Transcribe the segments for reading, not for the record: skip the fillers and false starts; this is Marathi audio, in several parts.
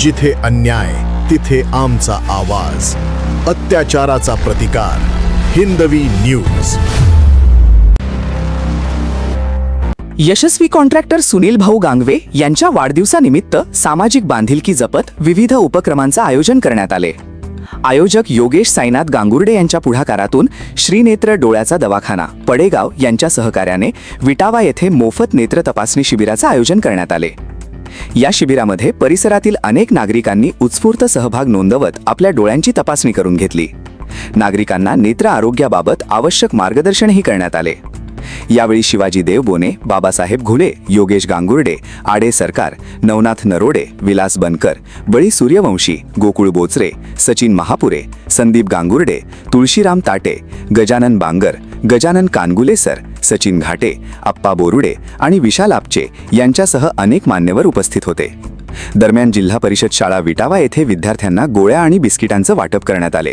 जिथे अन्याय तिथे आमचा आवाज, अत्याचाराचा प्रतिकार. हिंदवी न्यूज. यशस्वी कॉन्ट्रॅक्टर सुनील भाऊ गांगवे यांच्या वाढदिवसानिमित्त सामाजिक बांधिलकी जपत विविध उपक्रमांचे आयोजन करण्यात आले. आयोजक योगेश साईनाथ गांगुर्डे यांच्या पुढाकारातून श्रीनेत्र डोळ्याचा दवाखाना पडेगाव यांच्या सहकार्याने विटावा येथे मोफत नेत्र तपासणी शिबिराचे आयोजन करण्यात आले. या शिबिरामध्ये परिसरातील अनेक नागरिकांनी उत्स्फूर्त सहभाग नोंदवत आपल्या डोळ्यांची तपासणी करून घेतली. नागरिकांना नेत्र आरोग्याबाबत आवश्यक मार्गदर्शनही करण्यात आले. यावेळी शिवाजी देवबोने, बाबासाहेब घुले, योगेश गांगुर्डे, आडे सरकार, नवनाथ नरोडे, विलास बनकर, बळी सूर्यवंशी, गोकुळ बोचरे, सचिन महापुरे, संदीप गांगुर्डे, तुळशीराम ताटे, गजानन बांगर, गजानन कानगुलेसर, सचिन घाटे, आप्पा बोरुडे आणि विशाल आपचे यांच्यासह अनेक मान्यवर उपस्थित होते. दरम्यान जिल्हा परिषद शाळा विटावा येथे विद्यार्थ्यांना गोळ्या आणि बिस्किटांचं वाटप करण्यात आले.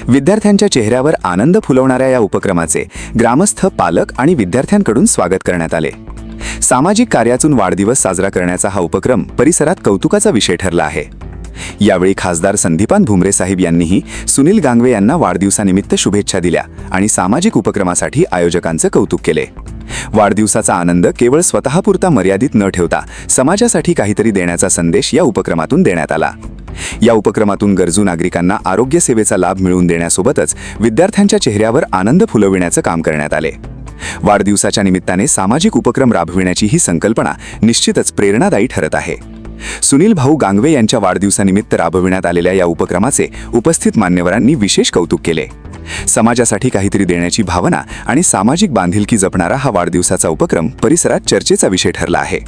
विद्यार्थ्यांच्या चेहऱ्यावर आनंद फुलवणाऱ्या या उपक्रमाचे ग्रामस्थ, पालक आणि विद्यार्थ्यांकडून स्वागत करण्यात आले. सामाजिक कार्यातून वाढदिवस साजरा करण्याचा हा उपक्रम परिसरात कौतुकाचा विषय ठरला आहे. यावेळी खासदार संदीपान भुमरे साहेब यांनीही सुनील गांगवे यांना वाढदिवसानिमित्त शुभेच्छा दिल्या आणि सामाजिक उपक्रमासाठी आयोजकांचे कौतुक केले. वाढदिवसाचा आनंद केवळ स्वतःपुरता मर्यादित न ठेवता समाजासाठी काहीतरी देण्याचा संदेश या उपक्रमातून देण्यात आला. या उपक्रमातून गरजू नागरिकांना आरोग्य सेवेचा लाभ मिळवून देण्यासोबतच विद्यार्थ्यांच्या चेहऱ्यावर आनंद फुलविण्याचे काम करण्यात आले. वाढदिवसाच्या निमित्ताने सामाजिक उपक्रम राबविण्याची ही संकल्पना निश्चितच प्रेरणादायी ठरत आहे. सुनील भाऊ गांगवे यांच्या वाढदिवसानिमित्त राबविण्यात आलेल्या या उपक्रमाचे उपस्थित मान्यवरांनी विशेष कौतुक केले. समाजासाठी काहीतरी देण्याची भावना आणि सामाजिक बांधिलकी जपणारा हा वाढदिवसाचा उपक्रम परिसरात चर्चेचा विषय ठरला आहे.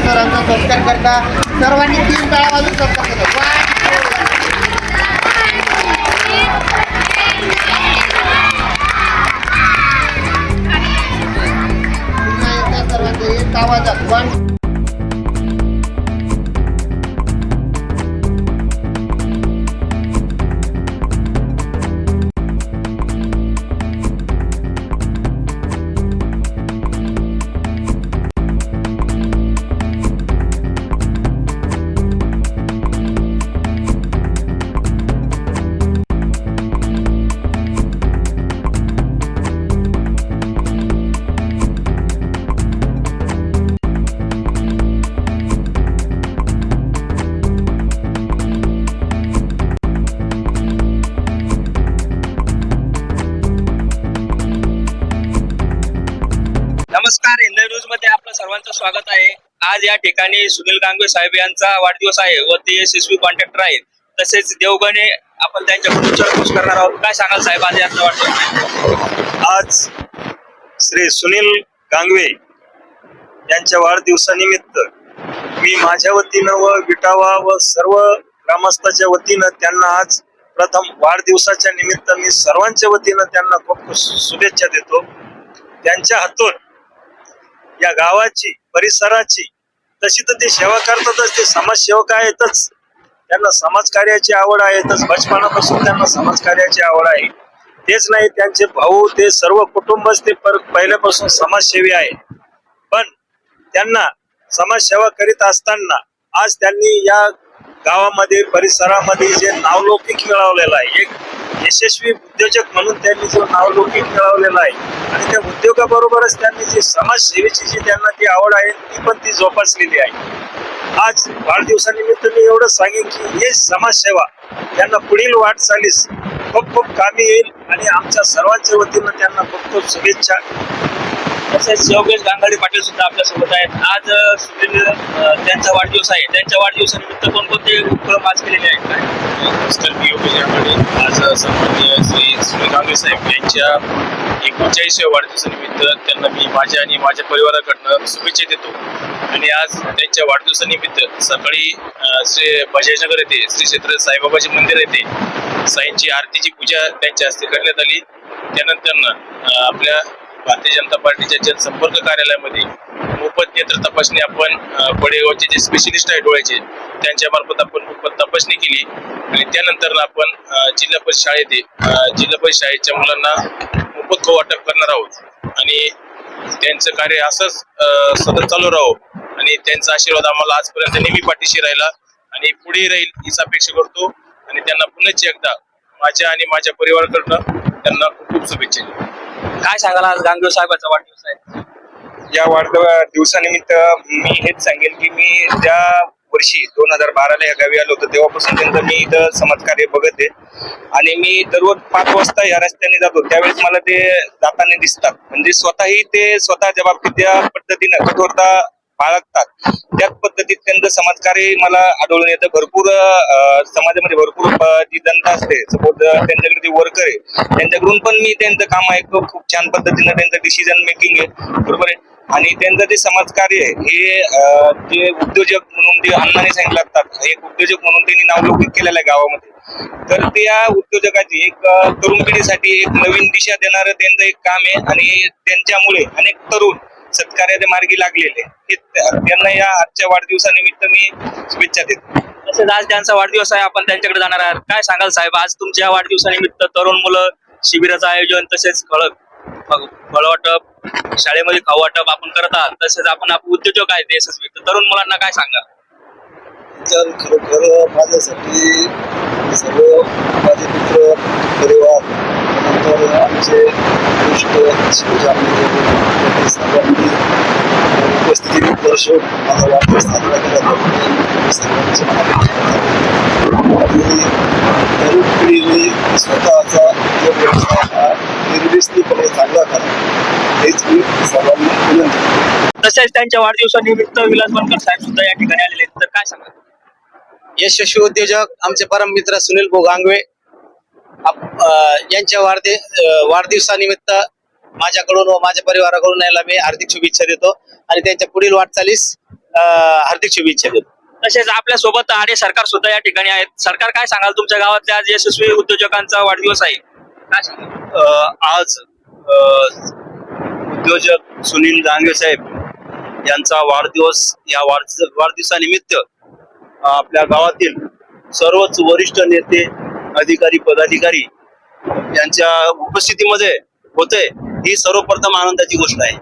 सरांचा सत्कार करता सर्वांनी 3 टाळ्या वाजवून सत्कार करा. सर्वांचे एक आवाजात नमस्कार. हिंदवी न्यूज मध्ये आपलं सर्वांचं स्वागत आहे. आज या ठिकाणी सुनील गांगवे साहेब यांचा वाढदिवस आहे व ते यशस्वी कॉन्ट्रॅक्टर आहेत. तसेच देवगणे आपण त्यांच्याकडून विचारपूस करणार आहोत. काय सांगाल साहेब आज यांचा वाढदिवस? आज श्री सुनील गांगवे यांच्या वाढदिवसानिमित्त मी माझ्या वतीनं व विटावा व सर्व ग्रामस्थाच्या वतीनं त्यांना आज प्रथम वाढदिवसाच्या निमित्त मी सर्वांच्या वतीनं त्यांना खूप शुभेच्छा देतो. त्यांच्या हातून या गावाची, परिसराची, तशी तर ते सेवा करतातच, ते समाजसेवक आहेतच. त्यांना समाजकार्याची आवड आहेतच. बचपनापासून त्यांना समाजकार्याची आवड आहे. तेच नाही, त्यांचे भाऊ, ते सर्व कुटुंबच ते पहिल्यापासून समाजसेवी आहेत. पण त्यांना समाजसेवा करीत असताना आज त्यांनी या गावामध्ये, परिसरामध्ये जे नावलौकिक मिळवलेलं आहे, एक यशस्वी उद्योजक म्हणून त्यांनी जो नावलौकिक मिळवलेला आहे आणि त्या उद्योगाबरोबरच त्यांनी जी समाजसेवेची जी त्यांना ती आवड आहे ती जोपासलेली आहे. आज वाढदिवसानिमित्त मी एवढं सांगेन की हे समाजसेवा त्यांना पुढील वाटचालीस खूप खूप कामी येईल आणि आमच्या सर्वांच्या वतीनं त्यांना खूप खूप शुभेच्छा. तसेच योगेश गांगर्डे पाटील सुद्धा आपल्या सोबत आहेत. आज सुनील त्यांचा वाढदिवस आहे. त्यांच्या वाढदिवसानिमित्त कोणकोणते उपक्रम आज केलेले आहेत काय? नमस्कार, मी योगेश गांगर्डे. आज सन्माननीय श्री सुनील गांगवे साहेब यांच्या 39व्या वाढदिवसानिमित्त त्यांना मी माझ्या आणि माझ्या परिवाराकडनं शुभेच्छा देतो. आणि आज त्यांच्या वाढदिवसानिमित्त सकाळी श्री बजाजनगर येथे श्री क्षेत्र साईबाबाचे मंदिर येथे साईंची आरतीची पूजा त्यांच्या हस्ते करण्यात आली. त्यानंतर आपल्या भारतीय जनता पार्टीच्या जनसंपर्क कार्यालयामध्ये मोफत नेत्र तपासणी आपण बडेगावचे जे स्पेशलिस्ट आहे डोळ्याचे त्यांच्या मार्फत आपण मोफत तपासणी केली. आणि त्यानंतर आपण जिल्हा परिषद शाळेच्या मुलांना मोफत वाटप करणार आहोत. आणि त्यांचं कार्य असंच सतत चालू राहो आणि त्यांचा आशीर्वाद आम्हाला आजपर्यंत नेहमी पाठीशी राहिला आणि पुढे राहील हीच अपेक्षा करतो. आणि त्यांना पुन्हा एकदा माझ्या आणि माझ्या परिवाराकडनं त्यांना खूप खूप शुभेच्छा. काय सांगाल आज गांगवे साहेबांचा वाढदिवस आहे? या वाढदिवसानिमित्त मी हेच सांगेन की मी ज्या वर्षी 2012ला या गावी आलो होतो तेव्हापासून त्यांचं मी इथं समाजकार्य बघत आहे. आणि मी दररोज 5 वाजता या रस्त्याने जातो त्यावेळेस मला ते जाताना दिसतात. म्हणजे स्वतःही ते स्वतःच्या बाबतीत त्या पद्धतीनं कठोरता बाळगतात. त्याच पद्धतीत त्यांचं समाजकार्य मला आढळून येतं. भरपूर समाजामध्ये भरपूर जी जनता असते सपोज त्यांच्याकडे जे वर्कर आहे त्यांच्याकडून पण मी त्यांचं काम ऐकतो. खूप छान पद्धतीनं त्यांचं डिसिजन मेकिंग आहे, बरोबर आहे. आणि त्यांचं जे समाजकार्य आहे हे जे उद्योजक म्हणून जे अण्णाने सांगितलं असतात एक उद्योजक म्हणून त्यांनी नावलौकिक केलेलं आहे गावामध्ये. तर त्या उद्योजकाची एक तरुण पिढीसाठी एक नवीन दिशा देणारं त्यांचं एक काम आहे. आणि त्यांच्यामुळे अनेक तरुण सत्कार्याच्या मार्गी लागलेले त्यांना या आजच्या वाढदिवसानिमित्त मी शुभेच्छा देतो. तसेच आज त्यांचा वाढदिवस आहे, आपण त्यांच्याकडे जाणार आहात. काय सांगाल साहेब, आज तुमच्या वाढदिवसानिमित्त तरुण मुलं शिबिराचं आयोजन तसेच फळ वाटप शाळेमध्ये खाऊ वाटप आपण करत आहात. तसेच आपण उद्योजक आहेत यशस्वी, तर तरुण मुलांना काय सांगाल? तर खरोखर माझ्यासाठी सर्व माझे मित्र परिवार नंतर आमचे सर्वांनी उपस्थिती दर्शवून माझा वाढदिवस साजरा केला जातो. सर्वांचे आणि तरुण पिढीने स्वतःचा उद्योग व्यवसाय हा निर्दिष्टपणे चांगला करा हेच मी सर्वांना विनंती करतो. तसेच त्यांच्या वाढदिवसानिमित्त विलास बनकर साहेब सुद्धा या ठिकाणी आलेले आहेत, तर काय सांगाल? यशस्वी उद्योजक आमचे परम मित्र सुनील भाऊ गांगवे यांच्या वाढदिवसानिमित्त माझ्याकडून व माझ्या परिवाराकडून याला मी हार्दिक शुभेच्छा देतो आणि त्यांच्या पुढील वाटचालीस हार्दिक शुभेच्छा देतो. तसेच आपल्या सोबत आणि सरकार सुद्धा या ठिकाणी आहेत. सरकार काय सांगाल, तुमच्या गावातल्या आज यशस्वी उद्योजकांचा वाढदिवस आहे, काय सांगाल? आज उद्योजक सुनील गांगवे साहेब यांचा वाढदिवस. या वाढदिवसानिमित्त आपल्या गावातील सर्वच वरिष्ठ नेते अधिकारी पदाधिकारी यांच्या उपस्थितीमध्ये होते ही सर्वप्रथम आनंदाची गोष्ट आहे.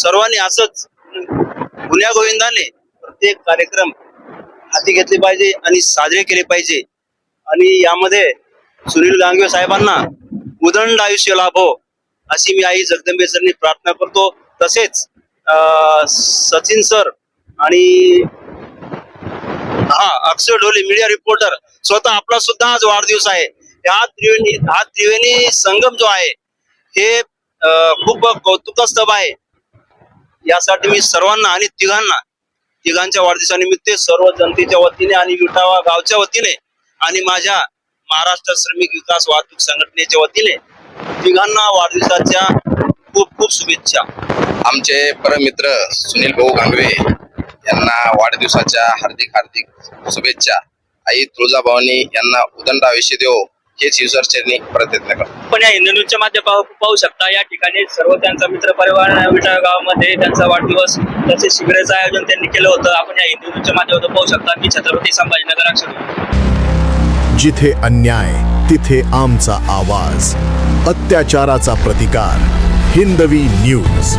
सर्वांनी असंच गुण्यागोविंदाने प्रत्येक कार्यक्रम हाती घेतले पाहिजे आणि साजरे केले पाहिजे. आणि यामध्ये सुनील गांगवे साहेबांना उदंड आयुष्य लाभो अशी मी आई जगदंबे सरनी प्रार्थना करतो. तसेच सचिन सर आणि अक्षय ढोले मीडिया रिपोर्टर स्वतः आपला सुद्धा आज वाढदिवस आहे. हा त्रिवेणी संगम जो आहे हे खूप कौतुकास्पद आहे. यासाठी मी सर्वांना आणि तिघांच्या वाढदिवसानिमित्त सर्व जनतेच्या वतीने आणि विटावा गावच्या वतीने आणि माझ्या महाराष्ट्र श्रमिक विकास वाहतूक संघटनेच्या वतीने तिघांना वाढदिवसाच्या खूप खूप शुभेच्छा. आमचे परमित्र सुनील भाऊ गांगवे यांना वाढदिवसाच्या हार्दिक शुभेच्छा. आई तुळजाभवानी यांना उदंड आयुष्य देव हेच ईश्वरचरणी प्रयत्न करतो. पण या हिंदू न्यूजच्या माध्यमातून पाहू शकता या ठिकाणी सर्व त्यांचा मित्र परिवार विटा गावामध्ये त्यांचा वाढदिवस तसेच शिबिराचं आयोजन त्यांनी केलं होतं. आपण या हिंदू न्यूजच्या माध्यमातून पाहू शकता. मी छत्रपती संभाजीनगर अक्षर. जिथे अन्याय तिथे आमचा आवाज. अत्याचाराचा प्रतिकार. हिंदवी न्यूज.